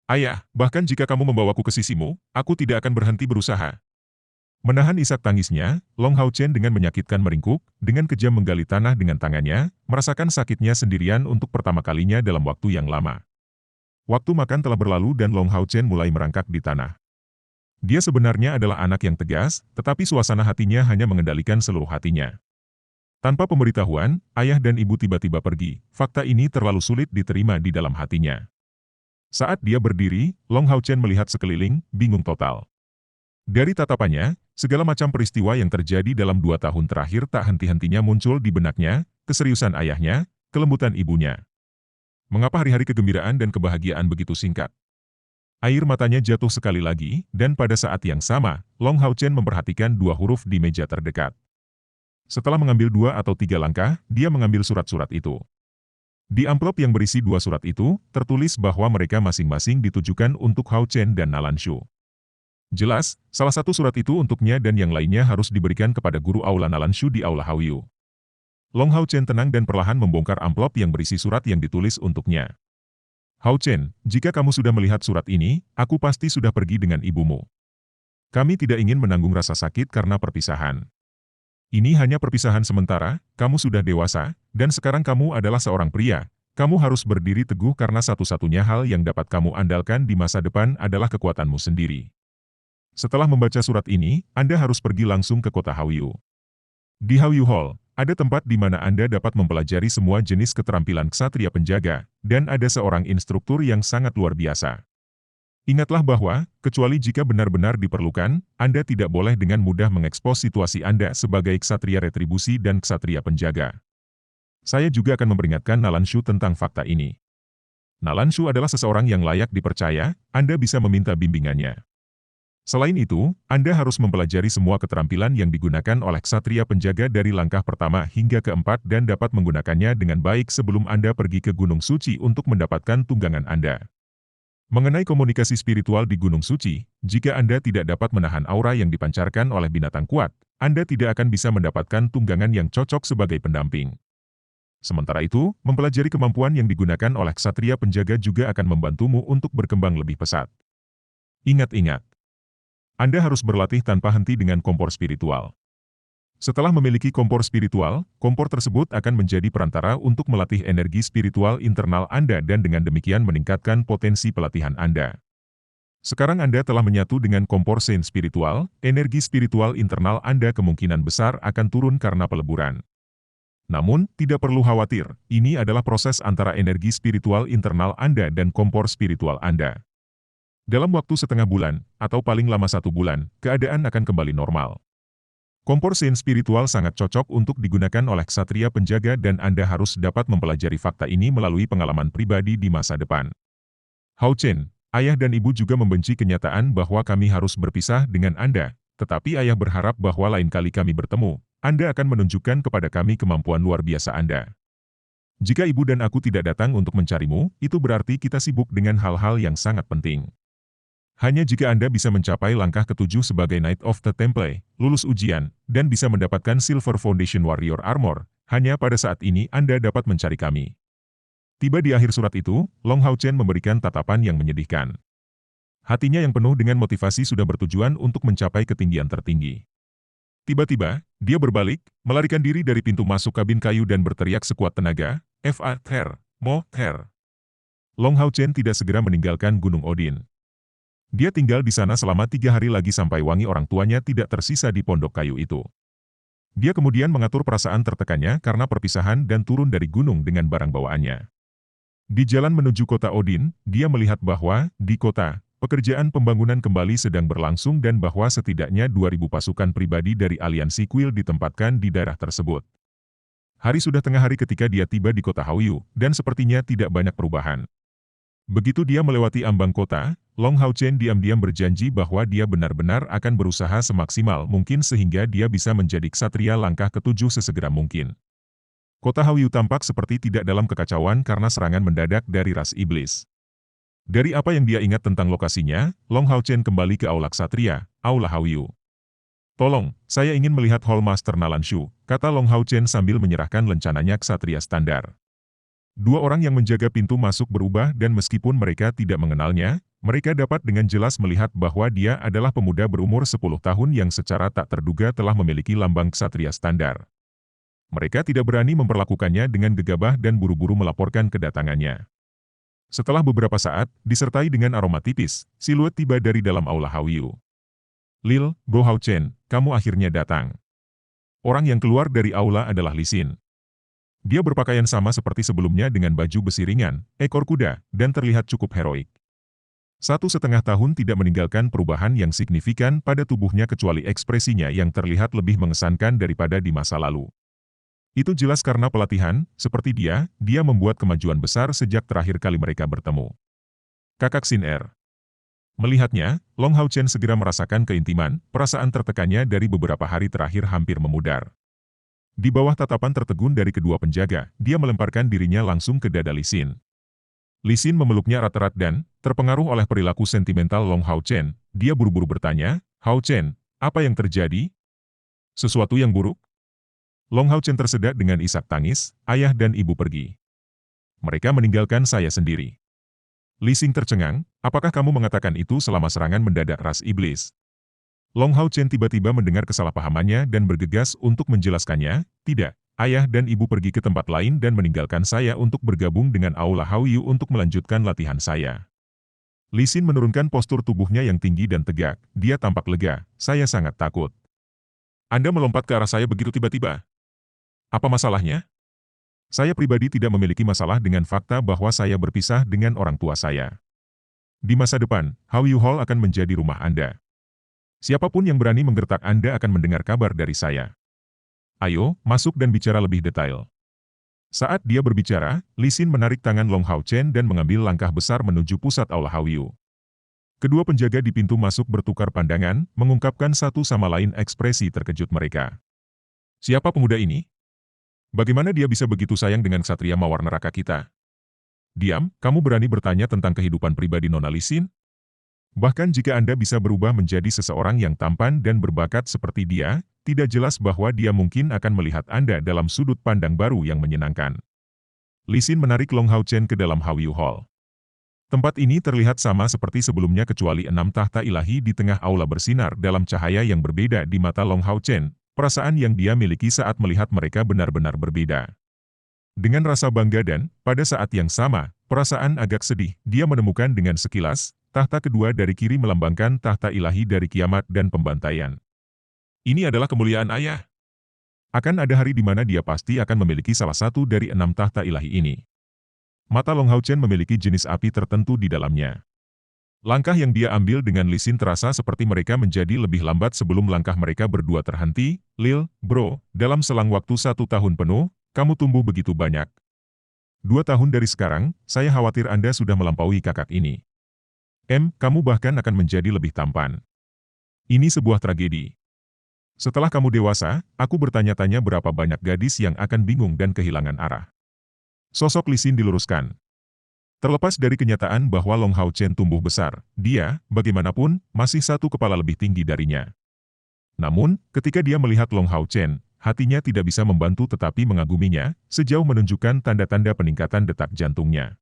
Ayah, bahkan jika kamu membawaku ke sisimu, aku tidak akan berhenti berusaha. Menahan isak tangisnya, Long Hao Chen dengan menyakitkan meringkuk, dengan kejam menggali tanah dengan tangannya, merasakan sakitnya sendirian untuk pertama kalinya dalam waktu yang lama. Waktu makan telah berlalu dan Long Hao Chen mulai merangkak di tanah. Dia sebenarnya adalah anak yang tegas, tetapi suasana hatinya hanya mengendalikan seluruh hatinya. Tanpa pemberitahuan, ayah dan ibu tiba-tiba pergi. Fakta ini terlalu sulit diterima di dalam hatinya. Saat dia berdiri, Long Hao Chen melihat sekeliling, bingung total. Dari tatapannya, segala macam peristiwa yang terjadi dalam 2 tahun terakhir tak henti-hentinya muncul di benaknya, keseriusan ayahnya, kelembutan ibunya. Mengapa hari-hari kegembiraan dan kebahagiaan begitu singkat? Air matanya jatuh sekali lagi, dan pada saat yang sama, Long Hao Chen memperhatikan 2 huruf di meja terdekat. Setelah mengambil 2 atau 3 langkah, dia mengambil surat-surat itu. Di amplop yang berisi 2 surat itu, tertulis bahwa mereka masing-masing ditujukan untuk Hao Chen dan Nalanshu. Jelas, salah satu surat itu untuknya dan yang lainnya harus diberikan kepada guru aula Nalanshu di aula Haoyu. Long Hao Chen tenang dan perlahan membongkar amplop yang berisi surat yang ditulis untuknya. Hao Chen, jika kamu sudah melihat surat ini, aku pasti sudah pergi dengan ibumu. Kami tidak ingin menanggung rasa sakit karena perpisahan. Ini hanya perpisahan sementara, kamu sudah dewasa, dan sekarang kamu adalah seorang pria. Kamu harus berdiri teguh karena satu-satunya hal yang dapat kamu andalkan di masa depan adalah kekuatanmu sendiri. Setelah membaca surat ini, Anda harus pergi langsung ke kota Haoyu. Di Haoyu Hall, ada tempat di mana Anda dapat mempelajari semua jenis keterampilan ksatria penjaga, dan ada seorang instruktur yang sangat luar biasa. Ingatlah bahwa, kecuali jika benar-benar diperlukan, Anda tidak boleh dengan mudah mengekspos situasi Anda sebagai ksatria retribusi dan ksatria penjaga. Saya juga akan memperingatkan Nalanshu tentang fakta ini. Nalanshu adalah seseorang yang layak dipercaya, Anda bisa meminta bimbingannya. Selain itu, Anda harus mempelajari semua keterampilan yang digunakan oleh ksatria penjaga dari langkah pertama hingga keempat dan dapat menggunakannya dengan baik sebelum Anda pergi ke Gunung Suci untuk mendapatkan tunggangan Anda. Mengenai komunikasi spiritual di Gunung Suci, jika Anda tidak dapat menahan aura yang dipancarkan oleh binatang kuat, Anda tidak akan bisa mendapatkan tunggangan yang cocok sebagai pendamping. Sementara itu, mempelajari kemampuan yang digunakan oleh ksatria penjaga juga akan membantumu untuk berkembang lebih pesat. Ingat-ingat, Anda harus berlatih tanpa henti dengan kompor spiritual. Setelah memiliki kompor spiritual, kompor tersebut akan menjadi perantara untuk melatih energi spiritual internal Anda dan dengan demikian meningkatkan potensi pelatihan Anda. Sekarang Anda telah menyatu dengan kompor sen spiritual, energi spiritual internal Anda kemungkinan besar akan turun karena peleburan. Namun, tidak perlu khawatir, ini adalah proses antara energi spiritual internal Anda dan kompor spiritual Anda. Dalam waktu setengah bulan, atau paling lama 1 bulan, keadaan akan kembali normal. Kompor sen spiritual sangat cocok untuk digunakan oleh ksatria penjaga dan Anda harus dapat mempelajari fakta ini melalui pengalaman pribadi di masa depan. Hao Chen, ayah dan ibu juga membenci kenyataan bahwa kami harus berpisah dengan Anda, tetapi ayah berharap bahwa lain kali kami bertemu, Anda akan menunjukkan kepada kami kemampuan luar biasa Anda. Jika ibu dan aku tidak datang untuk mencarimu, itu berarti kita sibuk dengan hal-hal yang sangat penting. Hanya jika Anda bisa mencapai langkah ke-7 sebagai Knight of the Temple, lulus ujian, dan bisa mendapatkan Silver Foundation Warrior Armor, hanya pada saat ini Anda dapat mencari kami. Tiba di akhir surat itu, Long Hao Chen memberikan tatapan yang menyedihkan. Hatinya yang penuh dengan motivasi sudah bertujuan untuk mencapai ketinggian tertinggi. Tiba-tiba, dia berbalik, melarikan diri dari pintu masuk kabin kayu dan berteriak sekuat tenaga, Fa Ter, Mo Ter. Long Hao Chen tidak segera meninggalkan Gunung Odin. Dia tinggal di sana selama 3 hari lagi sampai wangi orang tuanya tidak tersisa di pondok kayu itu. Dia kemudian mengatur perasaan tertekannya karena perpisahan dan turun dari gunung dengan barang bawaannya. Di jalan menuju kota Odin, dia melihat bahwa, di kota, pekerjaan pembangunan kembali sedang berlangsung dan bahwa setidaknya 2.000 pasukan pribadi dari aliansi kuil ditempatkan di daerah tersebut. Hari sudah tengah hari ketika dia tiba di kota Haoyu, dan sepertinya tidak banyak perubahan. Begitu dia melewati ambang kota, Long Hao Chen diam-diam berjanji bahwa dia benar-benar akan berusaha semaksimal mungkin sehingga dia bisa menjadi ksatria langkah ke-7 sesegera mungkin. Kota Haoyu tampak seperti tidak dalam kekacauan karena serangan mendadak dari ras iblis. Dari apa yang dia ingat tentang lokasinya, Long Hao Chen kembali ke aula ksatria, aula Haoyu. "Tolong, saya ingin melihat Hall Master Nalanshu," kata Long Hao Chen sambil menyerahkan lencananya ksatria standar. Dua orang yang menjaga pintu masuk berubah dan meskipun mereka tidak mengenalnya, mereka dapat dengan jelas melihat bahwa dia adalah pemuda berumur 10 tahun yang secara tak terduga telah memiliki lambang ksatria standar. Mereka tidak berani memperlakukannya dengan gegabah dan buru-buru melaporkan kedatangannya. Setelah beberapa saat, disertai dengan aroma tipis, siluet tiba dari dalam aula Hauyu. Lil, Bro Hao Chen, kamu akhirnya datang. Orang yang keluar dari aula adalah Li Xin. Dia berpakaian sama seperti sebelumnya dengan baju besi ringan, ekor kuda, dan terlihat cukup heroik. 1,5 tahun tidak meninggalkan perubahan yang signifikan pada tubuhnya kecuali ekspresinya yang terlihat lebih mengesankan daripada di masa lalu. Itu jelas karena pelatihan, seperti dia membuat kemajuan besar sejak terakhir kali mereka bertemu. Kakak Xin Er. Melihatnya, Long Hao Chen segera merasakan keintiman, perasaan tertekannya dari beberapa hari terakhir hampir memudar. Di bawah tatapan tertegun dari kedua penjaga, dia melemparkan dirinya langsung ke dada Li Xin. Li Xin memeluknya erat-erat dan, terpengaruh oleh perilaku sentimental Long Hao Chen, dia buru-buru bertanya, Hao Chen, apa yang terjadi? Sesuatu yang buruk? Long Hao Chen tersedak dengan isak tangis, ayah dan ibu pergi. Mereka meninggalkan saya sendiri. Li Xin tercengang, apakah kamu mengatakan itu selama serangan mendadak ras iblis? Long Hao Chen tiba-tiba mendengar kesalahpahamannya dan bergegas untuk menjelaskannya, tidak, ayah dan ibu pergi ke tempat lain dan meninggalkan saya untuk bergabung dengan Aula Hauyu untuk melanjutkan latihan saya. Li Xin menurunkan postur tubuhnya yang tinggi dan tegak, dia tampak lega, saya sangat takut. Anda melompat ke arah saya begitu tiba-tiba. Apa masalahnya? Saya pribadi tidak memiliki masalah dengan fakta bahwa saya berpisah dengan orang tua saya. Di masa depan, Hauyu Hall akan menjadi rumah Anda. Siapapun yang berani menggertak Anda akan mendengar kabar dari saya. Ayo, masuk dan bicara lebih detail. Saat dia berbicara, Li Xin menarik tangan Long Hao Chen dan mengambil langkah besar menuju pusat aula Hauyu. Kedua penjaga di pintu masuk bertukar pandangan, mengungkapkan satu sama lain ekspresi terkejut mereka. Siapa pemuda ini? Bagaimana dia bisa begitu sayang dengan ksatria mawar neraka kita? Diam, kamu berani bertanya tentang kehidupan pribadi Nona Li Xin? Bahkan jika Anda bisa berubah menjadi seseorang yang tampan dan berbakat seperti dia, tidak jelas bahwa dia mungkin akan melihat Anda dalam sudut pandang baru yang menyenangkan. Li Xin menarik Long Hao Chen ke dalam Hauyu Hall. Tempat ini terlihat sama seperti sebelumnya kecuali 6 tahta ilahi di tengah aula bersinar dalam cahaya yang berbeda di mata Long Hao Chen, perasaan yang dia miliki saat melihat mereka benar-benar berbeda. Dengan rasa bangga dan, pada saat yang sama, perasaan agak sedih, dia menemukan dengan sekilas, tahta kedua dari kiri melambangkan tahta ilahi dari kiamat dan pembantaian. Ini adalah kemuliaan ayah. Akan ada hari di mana dia pasti akan memiliki salah satu dari 6 tahta ilahi ini. Mata Long Hao Chen memiliki jenis api tertentu di dalamnya. Langkah yang dia ambil dengan Li Xin terasa seperti mereka menjadi lebih lambat sebelum langkah mereka berdua terhenti. Lil, bro, dalam selang waktu 1 tahun penuh, kamu tumbuh begitu banyak. 2 tahun dari sekarang, saya khawatir Anda sudah melampaui kakak ini. Kamu bahkan akan menjadi lebih tampan. Ini sebuah tragedi. Setelah kamu dewasa, aku bertanya-tanya berapa banyak gadis yang akan bingung dan kehilangan arah. Sosok Li Xin diluruskan. Terlepas dari kenyataan bahwa Long Hao Chen tumbuh besar, dia, bagaimanapun, masih 1 kepala lebih tinggi darinya. Namun, ketika dia melihat Long Hao Chen, hatinya tidak bisa membantu tetapi mengaguminya, sejauh menunjukkan tanda-tanda peningkatan detak jantungnya.